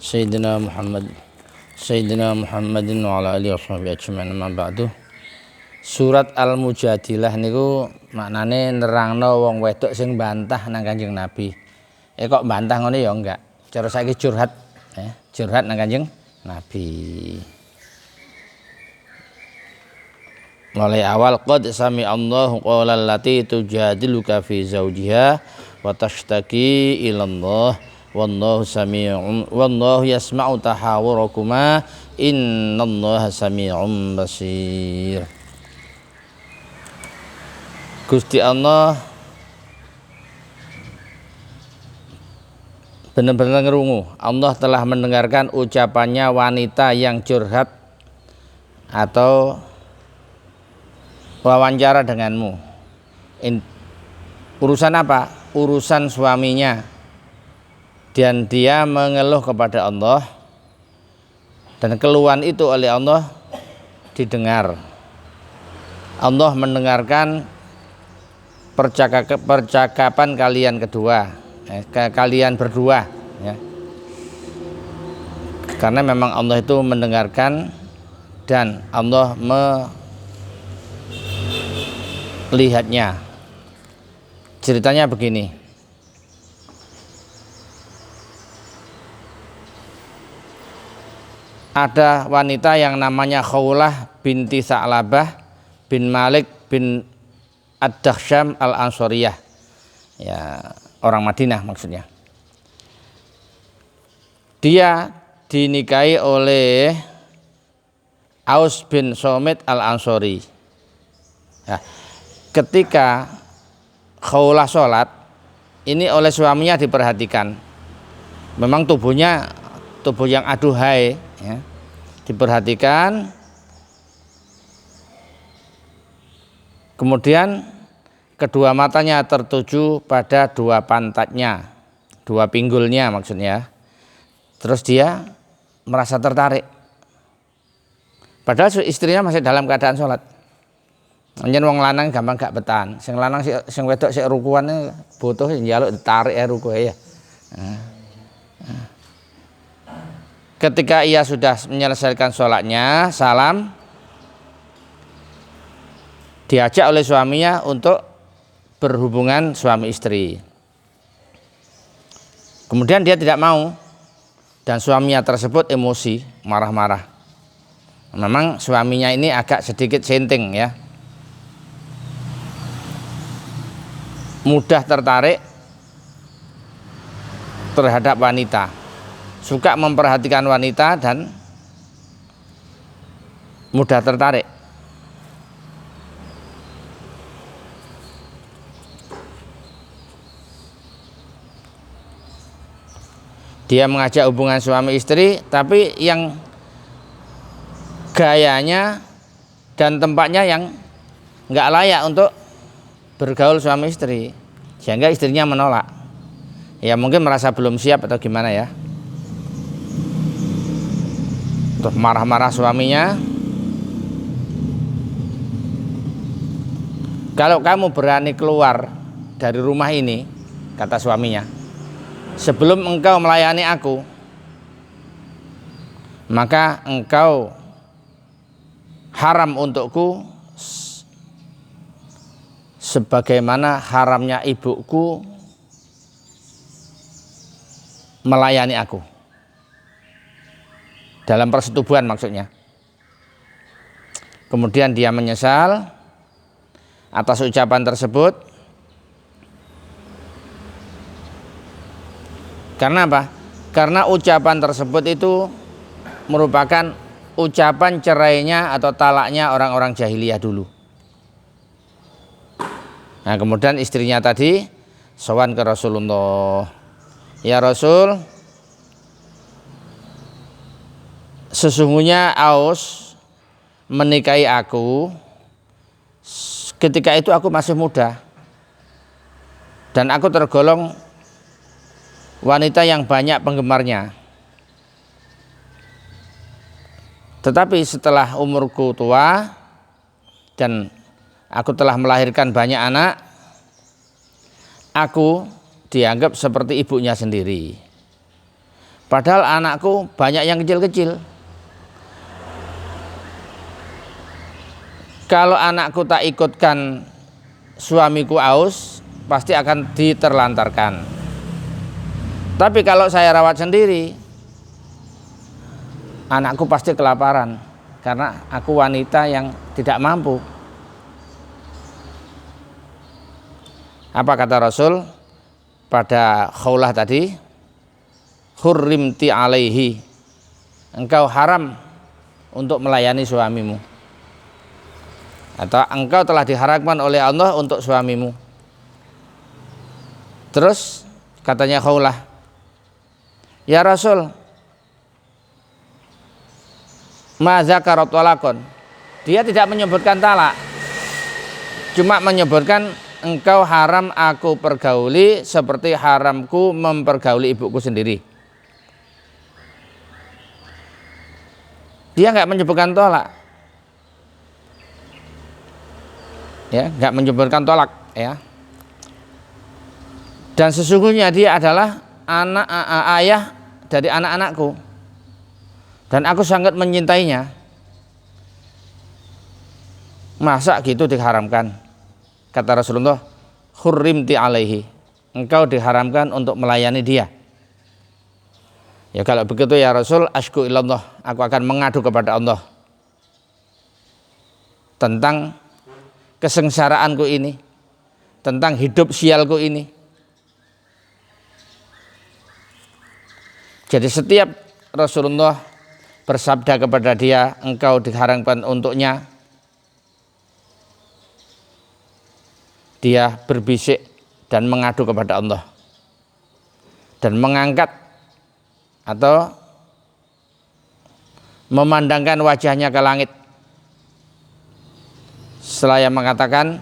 Sayyidina Muhammadin wa ala alihi washabihi ajma'in amma ba'du. Surat Al-Mujadilah niku maknane nerangno wong wedok sing bantah nang Kanjeng Nabi. Kok bantah ngono ya enggak. Cara saiki curhat, curhat nang Kanjeng Nabi. Mulai awal qad sami Allahu qawla allati tujadiluka fi zawjiha wa tashtaki ila Allah wallahu sami'un wallahu yasma'u tahawurakuma innallaha sami'un basir. Gusti Allah benar-benar ngerungu. Allah telah mendengarkan ucapannya wanita yang curhat atau wawancara denganmu. Urusan apa? Urusan suaminya. Dan dia mengeluh kepada Allah, dan keluhan itu oleh Allah didengar. Allah mendengarkan percakapan kalian kalian berdua, ya. Karena memang Allah itu mendengarkan dan Allah melihatnya. Ceritanya begini. Ada wanita yang namanya Khawlah binti Sa'labah bin Malik bin Ad-Dakhsyam Al-Ansariyah, ya, orang Madinah maksudnya. Dia dinikahi oleh Aus bin Somit Al-Ansari. Ya, ketika Khawlah sholat, ini oleh suaminya diperhatikan. Memang tubuh yang aduhai, ya, diperhatikan. Kemudian kedua matanya tertuju pada dua pantatnya, dua pinggulnya maksudnya. Terus dia merasa tertarik, padahal istrinya masih dalam keadaan sholat. Nyen wong lanang gampang gak betahan, sing lanang sing wedok sik rukuan butuh njaluk ditarik rukuhe ya. Ketika ia sudah menyelesaikan sholatnya, salam, diajak oleh suaminya untuk berhubungan suami istri. Kemudian dia tidak mau, dan suaminya tersebut emosi, marah-marah. Memang suaminya ini agak sedikit senting, ya, mudah tertarik terhadap wanita, suka memperhatikan wanita dan mudah tertarik. Dia mengajak hubungan suami istri, tapi yang gayanya dan tempatnya yang nggak layak untuk bergaul suami istri, sehingga istrinya menolak. Ya mungkin merasa belum siap atau gimana ya. Terus marah-marah suaminya. Kalau kamu berani keluar dari rumah ini, kata suaminya, sebelum engkau melayani aku, maka engkau haram untukku sebagaimana haramnya ibuku melayani aku. Dalam persetubuhan maksudnya. Kemudian dia menyesal atas ucapan tersebut. Karena apa? Karena ucapan tersebut itu merupakan ucapan cerainya atau talaknya orang-orang jahiliyah dulu. Nah, kemudian istrinya tadi sowan ke Rasulullah. Ya Rasul, sesungguhnya Aus menikahi aku ketika itu aku masih muda, dan aku tergolong wanita yang banyak penggemarnya. Tetapi setelah umurku tua dan aku telah melahirkan banyak anak, aku dianggap seperti ibunya sendiri. Padahal anakku banyak yang kecil-kecil. Kalau anakku tak ikutkan suamiku aus, pasti akan diterlantarkan. Tapi kalau saya rawat sendiri, anakku pasti kelaparan karena aku wanita yang tidak mampu. Apa kata Rasul pada Khawlah tadi? Hurrimti alaihi, engkau haram untuk melayani suamimu, atau engkau telah diharamkan oleh Allah untuk suamimu. Terus katanya Khawlah, ya Rasul, ma dzakarat talaqon, dia tidak menyebutkan talak, cuma menyebutkan engkau haram aku pergauli seperti haramku mempergauli ibuku sendiri. Dia nggak menyebutkan tolak, ya, nggak menyebutkan tolak, ya. Dan sesungguhnya dia adalah ayah dari anak-anakku, dan aku sangat mencintainya. Masa gitu diharamkan? Kata Rasulullah, hurrimti alaihi, engkau diharamkan untuk melayani dia. Ya kalau begitu ya Rasul, asyku ilallah, aku akan mengadu kepada Allah tentang kesengsaraanku ini, tentang hidup sialku ini. Jadi setiap Rasulullah bersabda kepada dia, engkau diharamkan untuknya, dia berbisik dan mengadu kepada Allah dan mengangkat atau memandangkan wajahnya ke langit seraya mengatakan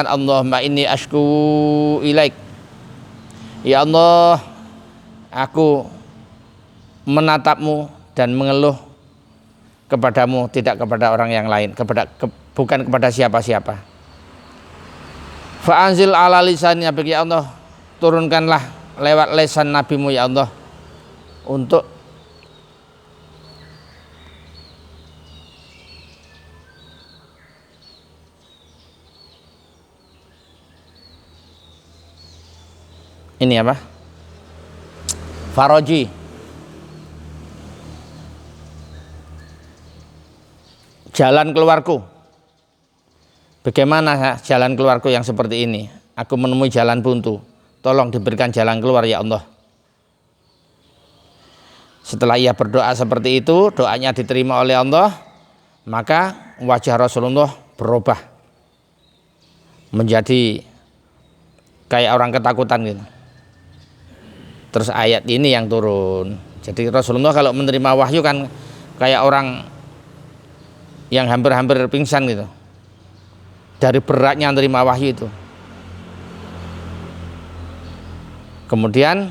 Allahumma inni ashku ilaik, ya Allah, aku menatapmu dan mengeluh kepadamu, tidak kepada orang yang lain, bukan kepada siapa-siapa. Fa'anzil ala lisannya, bagi Allah, turunkanlah lewat lisan nabimu ya Allah untuk ini apa? Faroji, jalan keluarku. Bagaimana jalan keluarku yang seperti ini? Aku menemui jalan buntu. Tolong diberikan jalan keluar ya Allah. Setelah ia berdoa seperti itu, doanya diterima oleh Allah, maka wajah Rasulullah berubah menjadi kayak orang ketakutan gitu. Terus ayat ini yang turun. Jadi Rasulullah kalau menerima wahyu kan kayak orang yang hampir-hampir pingsan gitu, dari beratnya menerima wahyu itu. Kemudian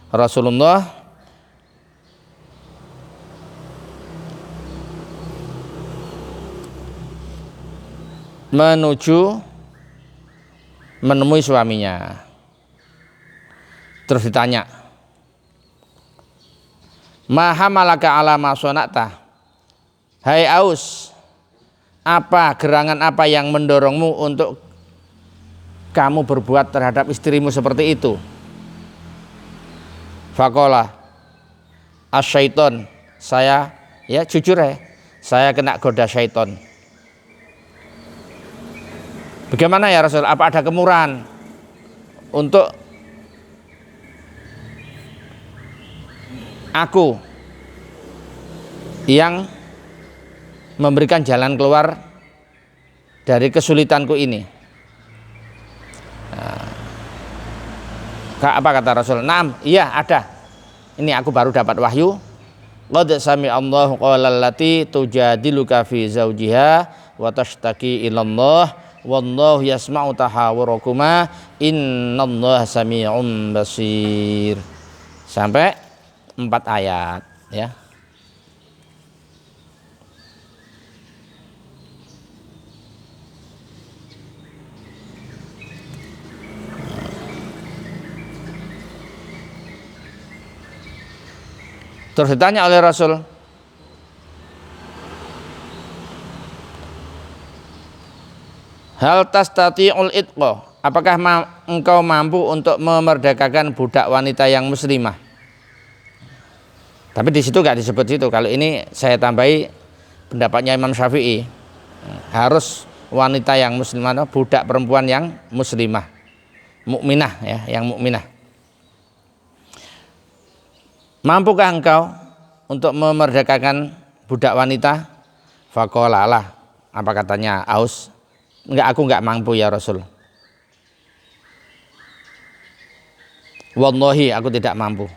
Rasulullah menemui suaminya. Terus ditanya, ma hamalaka ala ma sonata, hai Aus, apa gerangan apa yang mendorongmu untuk kamu berbuat terhadap istrimu seperti itu? Faqala asyaiton, saya, ya jujur ya, saya kena goda syaiton. Bagaimana ya Rasul, apa ada kemurahan untuk aku yang memberikan jalan keluar dari kesulitanku ini? Apa kata Rasul? Naam, iya ada. Ini aku baru dapat wahyu. Qad sami Allahu qaulal lati tujadiluka fi zawjiha wa tashtaki ilallah wallahu yasma'u tahawurakuma innallaha sami'un basir. Sampai 4 ayat ya. Terus ditanya oleh Rasul, hal tastati'ul itqa, apakah engkau mampu untuk memerdekakan budak wanita yang muslimah? Tapi di situ nggak disebut situ. Kalau ini saya tambahi pendapatnya Imam Syafi'i, harus wanita yang muslimah, budak perempuan yang muslimah, mukminah ya, yang mukminah. Mampukah engkau untuk memerdekakan budak wanita? Faqala lah, apa katanya Aus? Enggak, aku enggak mampu ya Rasul. Wallahi, aku tidak mampu.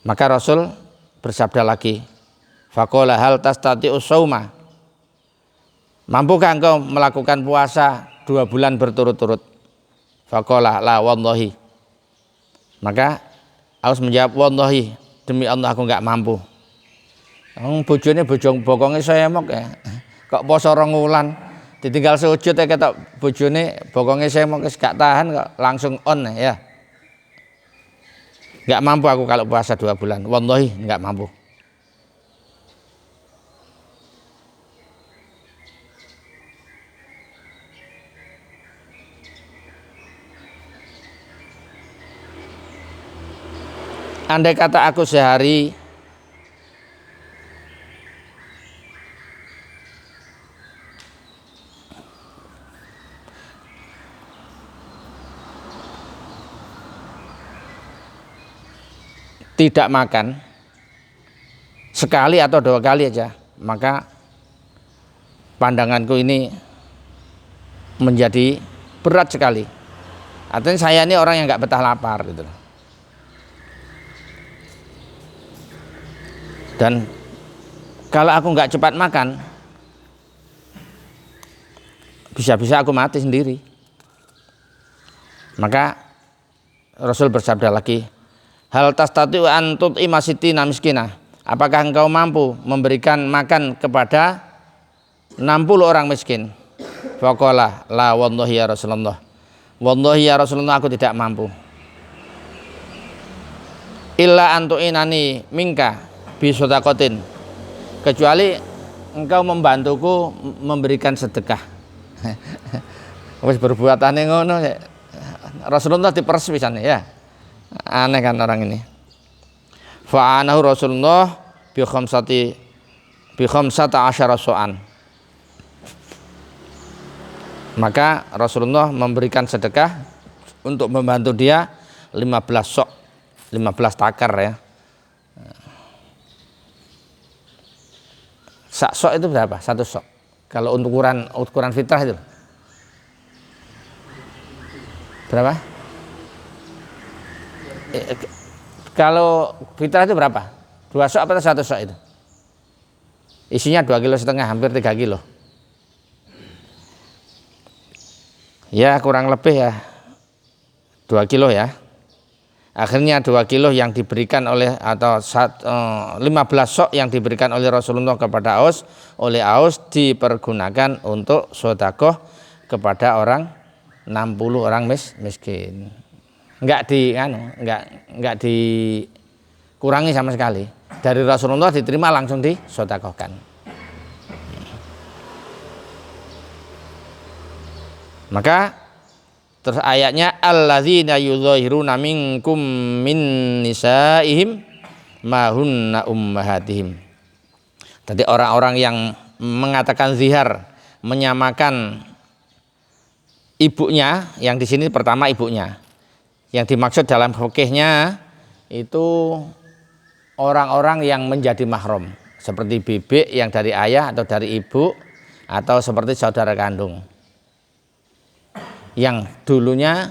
Maka Rasul bersabda lagi, faqala hal tastati'us shauma? Mampukah engkau melakukan puasa 2 bulan berturut-turut? Faqala la wallahi. Maka Aus menjawab, wallahi, demi Allah aku enggak mampu. Bojone bokonge semok ya. Kok poso 2 wulan ditinggal sujud ya ketok bojone bokonge semok wis gak tahan kok langsung on ya. Enggak mampu aku kalau puasa 2 bulan. Wallahi enggak mampu. Andai kata aku sehari tidak makan sekali atau 2 kali aja, maka pandanganku ini menjadi berat sekali. Artinya saya ini orang yang nggak betah lapar gitu. Dan kalau aku nggak cepat makan, bisa-bisa aku mati sendiri. Maka Rasul bersabda lagi, hal tastati'u an tut'ima sittina miskinah? Apakah engkau mampu memberikan makan kepada 60 orang miskin? Faqala la wallahi ya Rasulullah. Wallahi ya Rasulullah, aku tidak mampu. Illa antu'inani minka bi shadaqatin, kecuali engkau membantuku memberikan sedekah. Wis berbuatane ngono ya. Rasulullah diperes pisan ya. Aneh kan orang ini. Fa'anahu Rasulullah bi khamsata asyara so'an. Maka Rasulullah memberikan sedekah untuk membantu dia 15 sok, 15 takar ya. Sak sok itu berapa? 1 sok. Kalau untuk ukuran fitrah itu berapa? Kalau fitrah itu berapa? 2 sok atau 1 sok itu? Isinya 2,5 kg, hampir 3 kilo. Ya kurang lebih ya 2 kilo ya. Akhirnya 2 kilo yang diberikan oleh atau 15 sok yang diberikan oleh Rasulullah kepada Aus, oleh Aus dipergunakan untuk sedekah kepada orang 60 orang miskin. Enggak dikurangi sama sekali. Dari Rasulullah diterima langsung disedekahkan. Maka terus ayatnya alladzina yudhahiruna minkum min nisaihim ma hunna ummahatihim. Tadi orang-orang yang mengatakan zihar, menyamakan ibunya, yang di sini pertama ibunya. Yang dimaksud dalam fikihnya itu orang-orang yang menjadi mahram, seperti bibik yang dari ayah atau dari ibu, atau seperti saudara kandung yang dulunya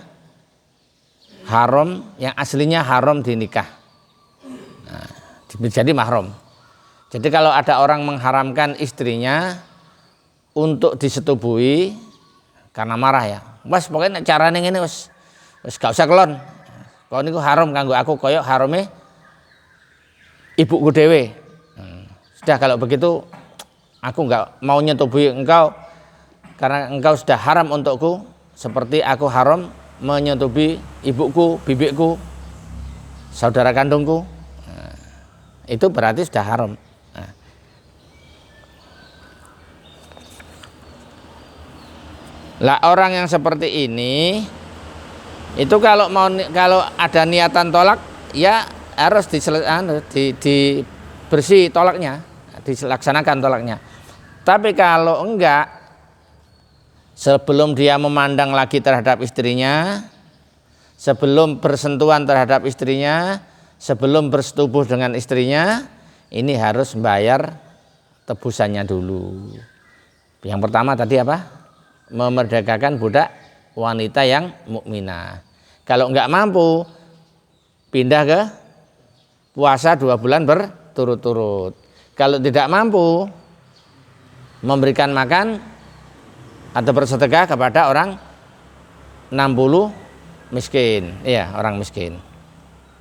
haram, yang aslinya haram dinikah, nah, jadi mahram. Jadi kalau ada orang mengharamkan istrinya untuk disetubuhi karena marah ya, mas pokoknya caranya ini wis gak usah kelon, kau niku haram kanggo aku koyok harame ibuku dewe. Sudah kalau begitu aku nggak mau nyetubuhi engkau karena engkau sudah haram untukku, seperti aku haram menyetubuhi ibuku, bibikku, saudara kandungku. itu berarti sudah haram. Nah. Lah orang yang seperti ini itu kalau ada niatan tolak ya harus bersih tolaknya, dilaksanakan tolaknya. Tapi kalau enggak, sebelum dia memandang lagi terhadap istrinya, sebelum bersentuhan terhadap istrinya, sebelum bersetubuh dengan istrinya, ini harus membayar tebusannya dulu. Yang pertama tadi apa? Memerdekakan budak wanita yang mukminah. Kalau enggak mampu, pindah ke puasa 2 bulan berturut-turut. Kalau tidak mampu, memberikan makan atau bersedekah kepada orang 60 miskin, iya orang miskin.